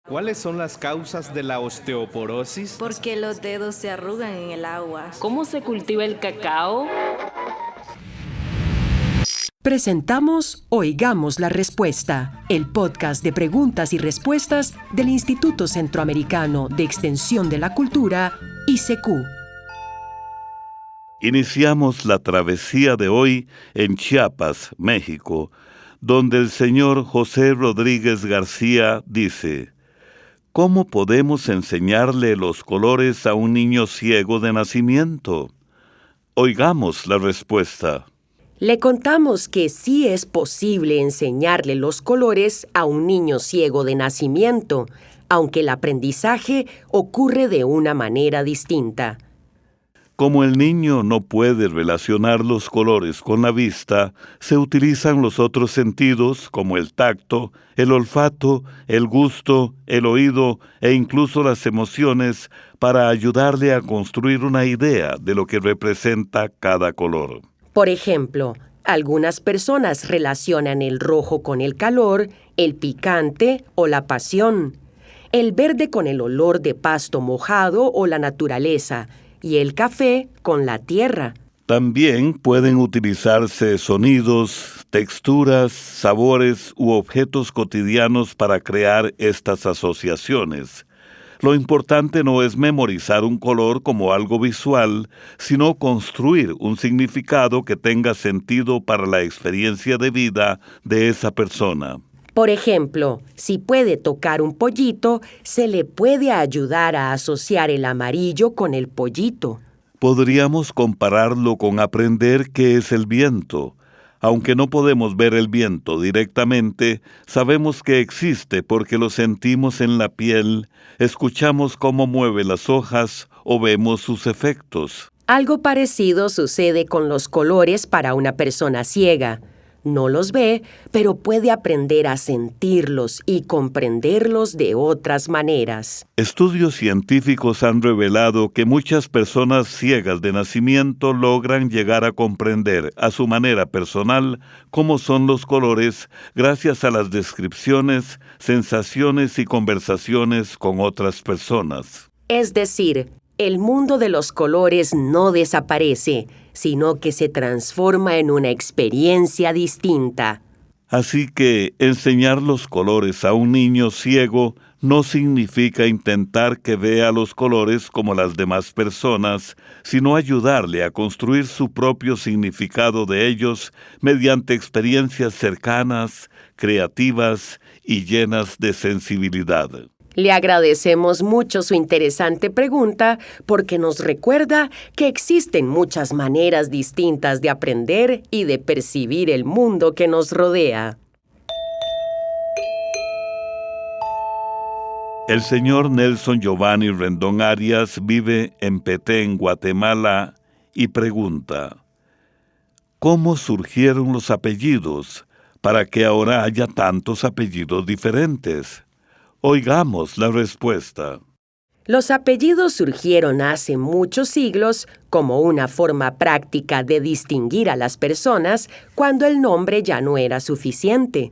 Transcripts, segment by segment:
¿Cuáles son las causas de la osteoporosis? Porque los dedos se arrugan en el agua. ¿Cómo se cultiva el cacao? Presentamos Oigamos la Respuesta, el podcast de preguntas y respuestas del Instituto Centroamericano de Extensión de la Cultura, ICQ. Iniciamos la travesía de hoy en Chiapas, México, donde el señor José Rodríguez García dice: ¿cómo podemos enseñarle los colores a un niño ciego de nacimiento? Oigamos la respuesta. Le contamos que sí es posible enseñarle los colores a un niño ciego de nacimiento, aunque el aprendizaje ocurre de una manera distinta. Como el niño no puede relacionar los colores con la vista, se utilizan los otros sentidos como el tacto, el olfato, el gusto, el oído e incluso las emociones para ayudarle a construir una idea de lo que representa cada color. Por ejemplo, algunas personas relacionan el rojo con el calor, el picante o la pasión, el verde con el olor de pasto mojado o la naturaleza, y el café con la tierra. También pueden utilizarse sonidos, texturas, sabores u objetos cotidianos para crear estas asociaciones. Lo importante no es memorizar un color como algo visual, sino construir un significado que tenga sentido para la experiencia de vida de esa persona. Por ejemplo, si puede tocar un pollito, se le puede ayudar a asociar el amarillo con el pollito. Podríamos compararlo con aprender qué es el viento. Aunque no podemos ver el viento directamente, sabemos que existe porque lo sentimos en la piel, escuchamos cómo mueve las hojas o vemos sus efectos. Algo parecido sucede con los colores para una persona ciega. No los ve, pero puede aprender a sentirlos y comprenderlos de otras maneras. Estudios científicos han revelado que muchas personas ciegas de nacimiento logran llegar a comprender a su manera personal cómo son los colores gracias a las descripciones, sensaciones y conversaciones con otras personas. Es decir, el mundo de los colores no desaparece, sino que se transforma en una experiencia distinta. Así que enseñar los colores a un niño ciego no significa intentar que vea los colores como las demás personas, sino ayudarle a construir su propio significado de ellos mediante experiencias cercanas, creativas y llenas de sensibilidad. Le agradecemos mucho su interesante pregunta porque nos recuerda que existen muchas maneras distintas de aprender y de percibir el mundo que nos rodea. El señor Nelson Giovanni Rendón Arias vive en Petén, Guatemala, y pregunta: ¿cómo surgieron los apellidos para que ahora haya tantos apellidos diferentes? Oigamos la respuesta. Los apellidos surgieron hace muchos siglos como una forma práctica de distinguir a las personas cuando el nombre ya no era suficiente.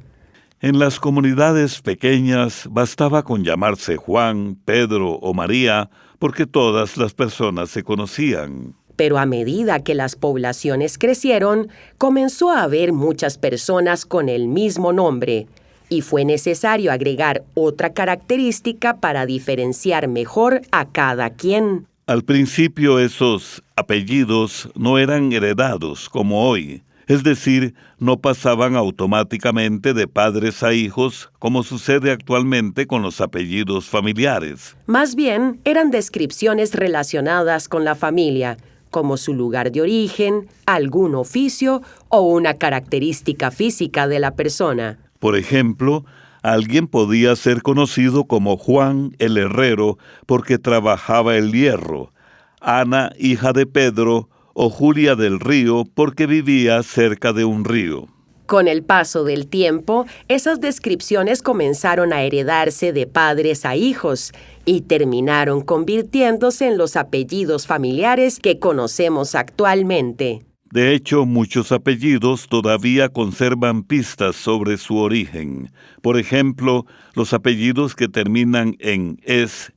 En las comunidades pequeñas bastaba con llamarse Juan, Pedro o María porque todas las personas se conocían. Pero a medida que las poblaciones crecieron, comenzó a haber muchas personas con el mismo nombre, y fue necesario agregar otra característica para diferenciar mejor a cada quien. Al principio esos apellidos no eran heredados como hoy, es decir, no pasaban automáticamente de padres a hijos como sucede actualmente con los apellidos familiares. Más bien, eran descripciones relacionadas con la familia, como su lugar de origen, algún oficio o una característica física de la persona. Por ejemplo, alguien podía ser conocido como Juan el Herrero porque trabajaba el hierro, Ana, hija de Pedro, o Julia del Río porque vivía cerca de un río. Con el paso del tiempo, esas descripciones comenzaron a heredarse de padres a hijos y terminaron convirtiéndose en los apellidos familiares que conocemos actualmente. De hecho, muchos apellidos todavía conservan pistas sobre su origen. Por ejemplo, los apellidos que terminan en EZ,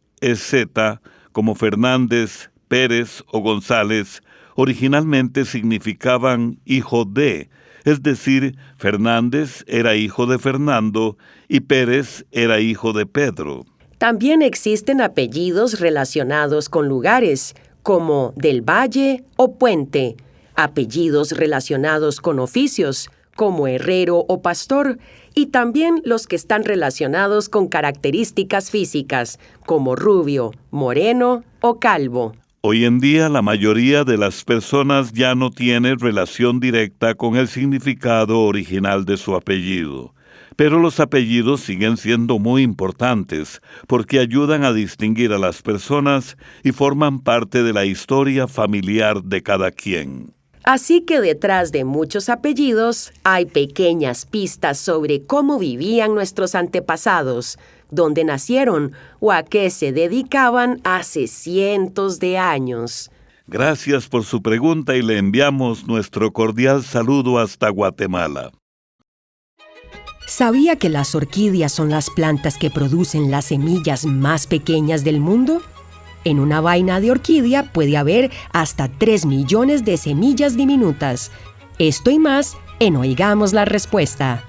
como Fernández, Pérez o González, originalmente significaban hijo de, es decir, Fernández era hijo de Fernando y Pérez era hijo de Pedro. También existen apellidos relacionados con lugares, como Del Valle o Puente, apellidos relacionados con oficios, como herrero o pastor, y también los que están relacionados con características físicas, como rubio, moreno o calvo. Hoy en día la mayoría de las personas ya no tiene relación directa con el significado original de su apellido. Pero los apellidos siguen siendo muy importantes porque ayudan a distinguir a las personas y forman parte de la historia familiar de cada quien. Así que detrás de muchos apellidos hay pequeñas pistas sobre cómo vivían nuestros antepasados, dónde nacieron o a qué se dedicaban hace cientos de años. Gracias por su pregunta y le enviamos nuestro cordial saludo hasta Guatemala. ¿Sabía que las orquídeas son las plantas que producen las semillas más pequeñas del mundo? En una vaina de orquídea puede haber hasta 3 millones de semillas diminutas. Esto y más en Oigamos la Respuesta.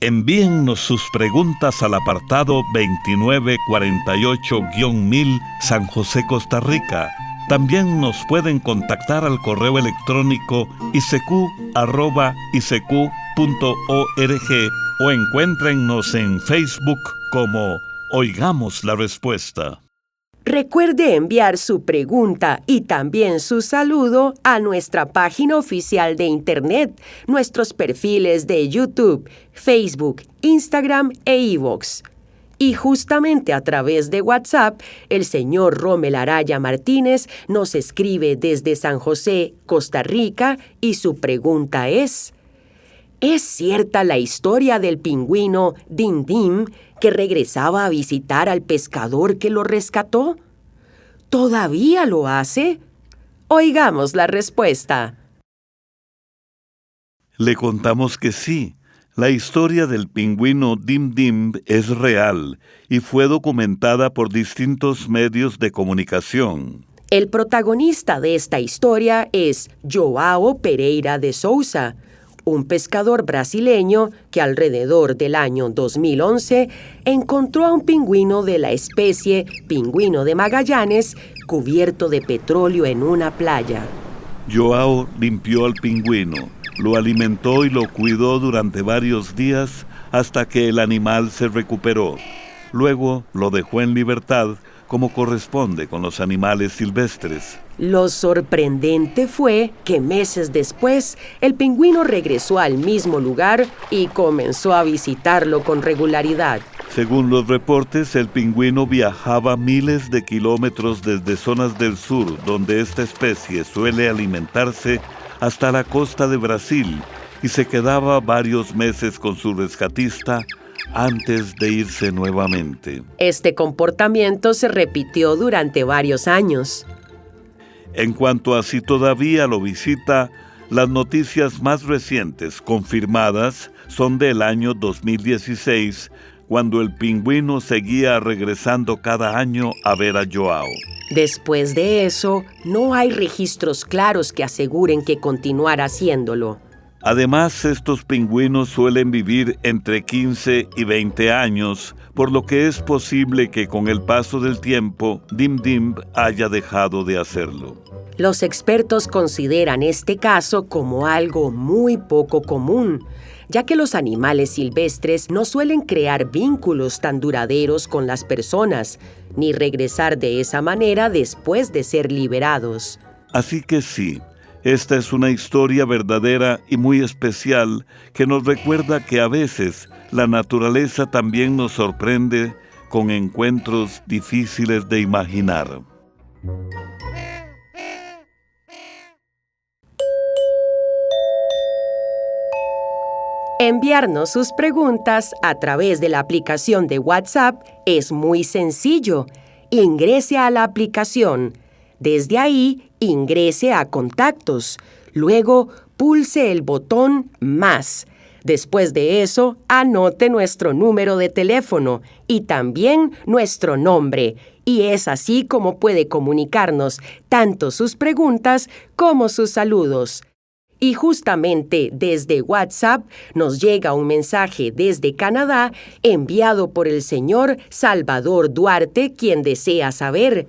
Envíennos sus preguntas al apartado 2948-1000 San José, Costa Rica. También nos pueden contactar al correo electrónico isq@isq.org o encuéntrennos en Facebook como Oigamos la Respuesta. Recuerde enviar su pregunta y también su saludo a nuestra página oficial de Internet, nuestros perfiles de YouTube, Facebook, Instagram e iVoox. Y justamente a través de WhatsApp, el señor Rommel Araya Martínez nos escribe desde San José, Costa Rica, y su pregunta es: ¿es cierta la historia del pingüino Dim Dim que regresaba a visitar al pescador que lo rescató? ¿Todavía lo hace? Oigamos la respuesta. Le contamos que sí. La historia del pingüino Dim Dim es real y fue documentada por distintos medios de comunicación. El protagonista de esta historia es João Pereira de Souza, un pescador brasileño que alrededor del año 2011 encontró a un pingüino de la especie pingüino de Magallanes cubierto de petróleo en una playa. João limpió al pingüino, lo alimentó y lo cuidó durante varios días hasta que el animal se recuperó. Luego lo dejó en libertad, como corresponde con los animales silvestres. Lo sorprendente fue que meses después, el pingüino regresó al mismo lugar y comenzó a visitarlo con regularidad. Según los reportes, el pingüino viajaba miles de kilómetros desde zonas del sur, donde esta especie suele alimentarse, hasta la costa de Brasil, y se quedaba varios meses con su rescatista antes de irse nuevamente. Este comportamiento se repitió durante varios años. En cuanto a si todavía lo visita, las noticias más recientes confirmadas son del año 2016, cuando el pingüino seguía regresando cada año a ver a João. Después de eso, no hay registros claros que aseguren que continuara haciéndolo. Además, estos pingüinos suelen vivir entre 15 y 20 años, por lo que es posible que con el paso del tiempo, Dim Dim haya dejado de hacerlo. Los expertos consideran este caso como algo muy poco común, ya que los animales silvestres no suelen crear vínculos tan duraderos con las personas, ni regresar de esa manera después de ser liberados. Así que sí, esta es una historia verdadera y muy especial que nos recuerda que a veces la naturaleza también nos sorprende con encuentros difíciles de imaginar. Enviarnos sus preguntas a través de la aplicación de WhatsApp es muy sencillo. Ingrese a la aplicación. Desde ahí, ingrese a Contactos. Luego, pulse el botón Más. Después de eso, anote nuestro número de teléfono y también nuestro nombre. Y es así como puede comunicarnos tanto sus preguntas como sus saludos. Y justamente desde WhatsApp nos llega un mensaje desde Canadá enviado por el señor Salvador Duarte, quien desea saber: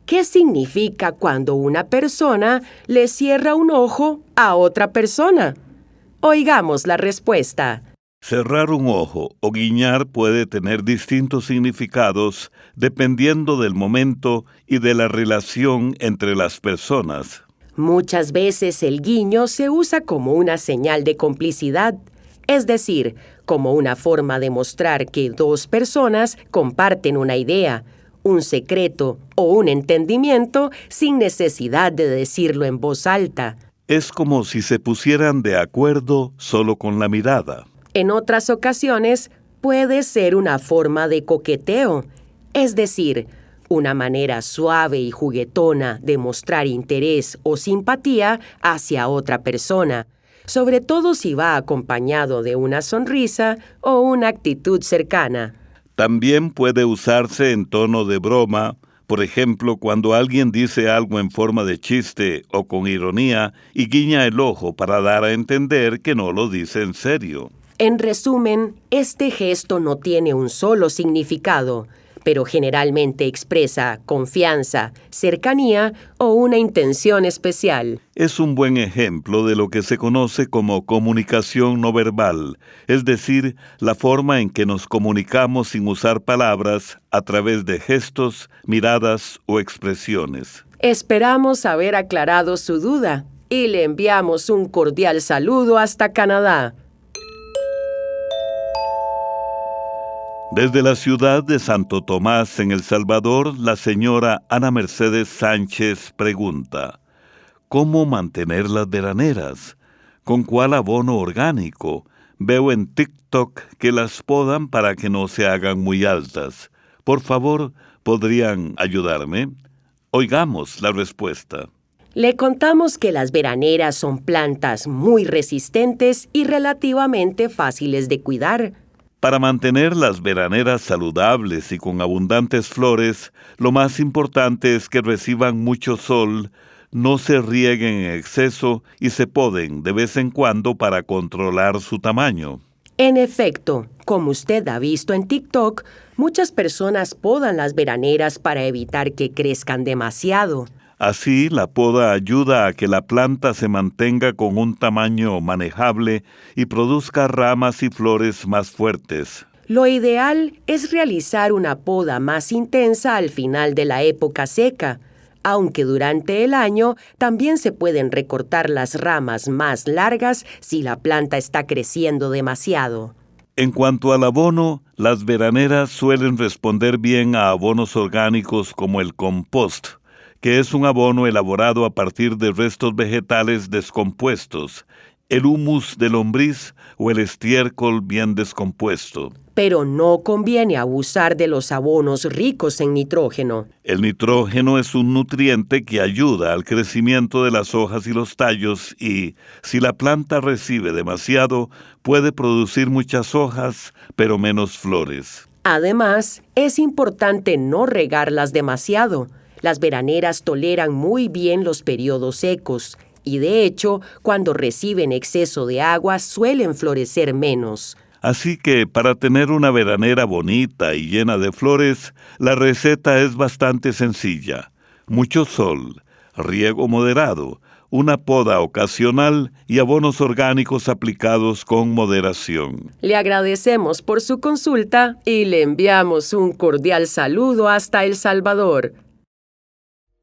¿qué significa cuando una persona le cierra un ojo a otra persona? Oigamos la respuesta. Cerrar un ojo o guiñar puede tener distintos significados dependiendo del momento y de la relación entre las personas. Muchas veces el guiño se usa como una señal de complicidad, es decir, como una forma de mostrar que dos personas comparten una idea, un secreto o un entendimiento sin necesidad de decirlo en voz alta. Es como si se pusieran de acuerdo solo con la mirada. En otras ocasiones puede ser una forma de coqueteo, es decir, una manera suave y juguetona de mostrar interés o simpatía hacia otra persona, sobre todo si va acompañado de una sonrisa o una actitud cercana. También puede usarse en tono de broma, por ejemplo, cuando alguien dice algo en forma de chiste o con ironía y guiña el ojo para dar a entender que no lo dice en serio. En resumen, este gesto no tiene un solo significado, pero generalmente expresa confianza, cercanía o una intención especial. Es un buen ejemplo de lo que se conoce como comunicación no verbal, es decir, la forma en que nos comunicamos sin usar palabras a través de gestos, miradas o expresiones. Esperamos haber aclarado su duda y le enviamos un cordial saludo hasta Canadá. Desde la ciudad de Santo Tomás, en El Salvador, la señora Ana Mercedes Sánchez pregunta: ¿cómo mantener las veraneras? ¿Con cuál abono orgánico? Veo en TikTok que las podan para que no se hagan muy altas. Por favor, ¿podrían ayudarme? Oigamos la respuesta. Le contamos que las veraneras son plantas muy resistentes y relativamente fáciles de cuidar. Para mantener las veraneras saludables y con abundantes flores, lo más importante es que reciban mucho sol, no se rieguen en exceso y se poden de vez en cuando para controlar su tamaño. En efecto, como usted ha visto en TikTok, muchas personas podan las veraneras para evitar que crezcan demasiado. Así, la poda ayuda a que la planta se mantenga con un tamaño manejable y produzca ramas y flores más fuertes. Lo ideal es realizar una poda más intensa al final de la época seca, aunque durante el año también se pueden recortar las ramas más largas si la planta está creciendo demasiado. En cuanto al abono, las veraneras suelen responder bien a abonos orgánicos como el compost, que es un abono elaborado a partir de restos vegetales descompuestos, el humus de lombriz o el estiércol bien descompuesto. Pero no conviene abusar de los abonos ricos en nitrógeno. El nitrógeno es un nutriente que ayuda al crecimiento de las hojas y los tallos y, si la planta recibe demasiado, puede producir muchas hojas, pero menos flores. Además, es importante no regarlas demasiado. Las veraneras toleran muy bien los periodos secos y, de hecho, cuando reciben exceso de agua suelen florecer menos. Así que, para tener una veranera bonita y llena de flores, la receta es bastante sencilla. Mucho sol, riego moderado, una poda ocasional y abonos orgánicos aplicados con moderación. Le agradecemos por su consulta y le enviamos un cordial saludo hasta El Salvador.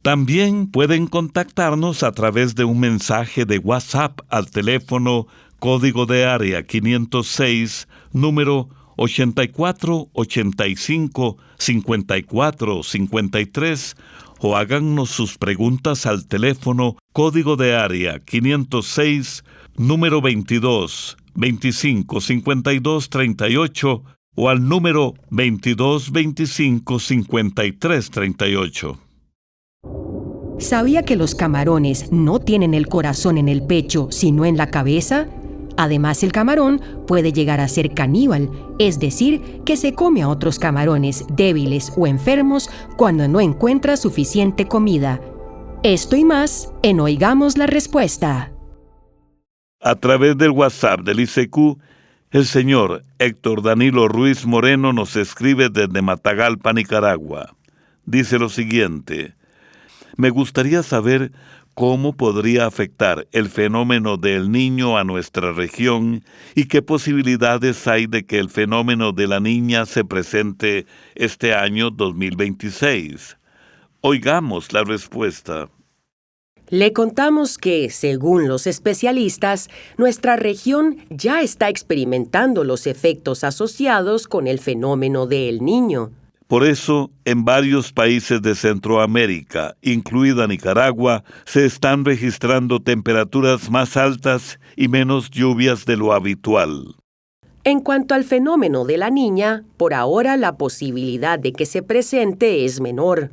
También pueden contactarnos a través de un mensaje de WhatsApp al teléfono código de área 506, número 8485-5453, o háganos sus preguntas al teléfono código de área 506, número 22 25 52 38, o al número 22 25 53 38. ¿Sabía que los camarones no tienen el corazón en el pecho, sino en la cabeza? Además, el camarón puede llegar a ser caníbal, es decir, que se come a otros camarones débiles o enfermos cuando no encuentra suficiente comida. Esto y más en Oigamos la Respuesta. A través del WhatsApp del ICQ, el señor Héctor Danilo Ruiz Moreno nos escribe desde Matagalpa, Nicaragua. Dice lo siguiente: me gustaría saber cómo podría afectar el fenómeno del Niño a nuestra región y qué posibilidades hay de que el fenómeno de la Niña se presente este año 2026. Oigamos la respuesta. Le contamos que, según los especialistas, nuestra región ya está experimentando los efectos asociados con el fenómeno del Niño. Por eso, en varios países de Centroamérica, incluida Nicaragua, se están registrando temperaturas más altas y menos lluvias de lo habitual. En cuanto al fenómeno de la Niña, por ahora la posibilidad de que se presente es menor.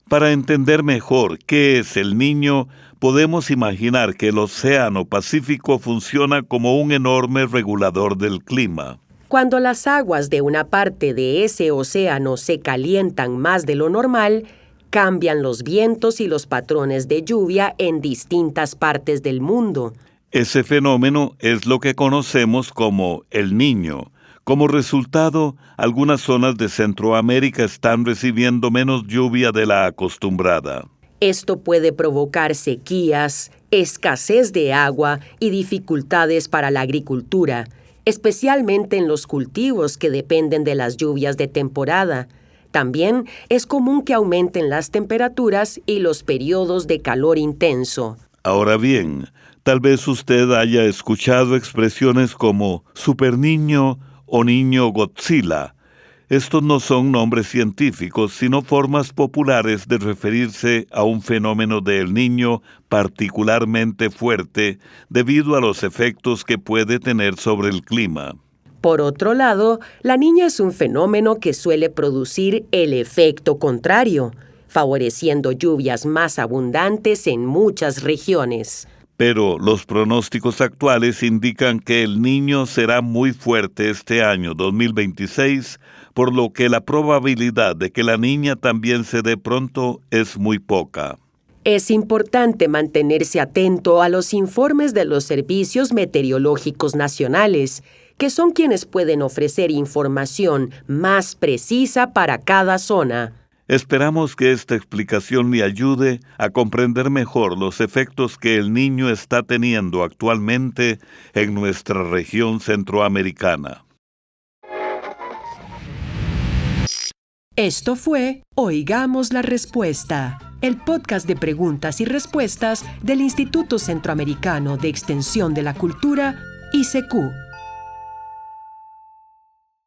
Para entender mejor qué es el Niño, podemos imaginar que el Océano Pacífico funciona como un enorme regulador del clima. Cuando las aguas de una parte de ese océano se calientan más de lo normal, cambian los vientos y los patrones de lluvia en distintas partes del mundo. Ese fenómeno es lo que conocemos como el Niño. Como resultado, algunas zonas de Centroamérica están recibiendo menos lluvia de la acostumbrada. Esto puede provocar sequías, escasez de agua y dificultades para la agricultura, especialmente en los cultivos que dependen de las lluvias de temporada. También es común que aumenten las temperaturas y los periodos de calor intenso. Ahora bien, tal vez usted haya escuchado expresiones como superniño o niño Godzilla. Estos no son nombres científicos, sino formas populares de referirse a un fenómeno del Niño particularmente fuerte debido a los efectos que puede tener sobre el clima. Por otro lado, la Niña es un fenómeno que suele producir el efecto contrario, favoreciendo lluvias más abundantes en muchas regiones. Pero los pronósticos actuales indican que el Niño será muy fuerte este año 2026, por lo que la probabilidad de que la Niña también se dé pronto es muy poca. Es importante mantenerse atento a los informes de los servicios meteorológicos nacionales, que son quienes pueden ofrecer información más precisa para cada zona. Esperamos que esta explicación le ayude a comprender mejor los efectos que el Niño está teniendo actualmente en nuestra región centroamericana. Esto fue Oigamos la Respuesta, el podcast de preguntas y respuestas del Instituto Centroamericano de Extensión de la Cultura, ICQ.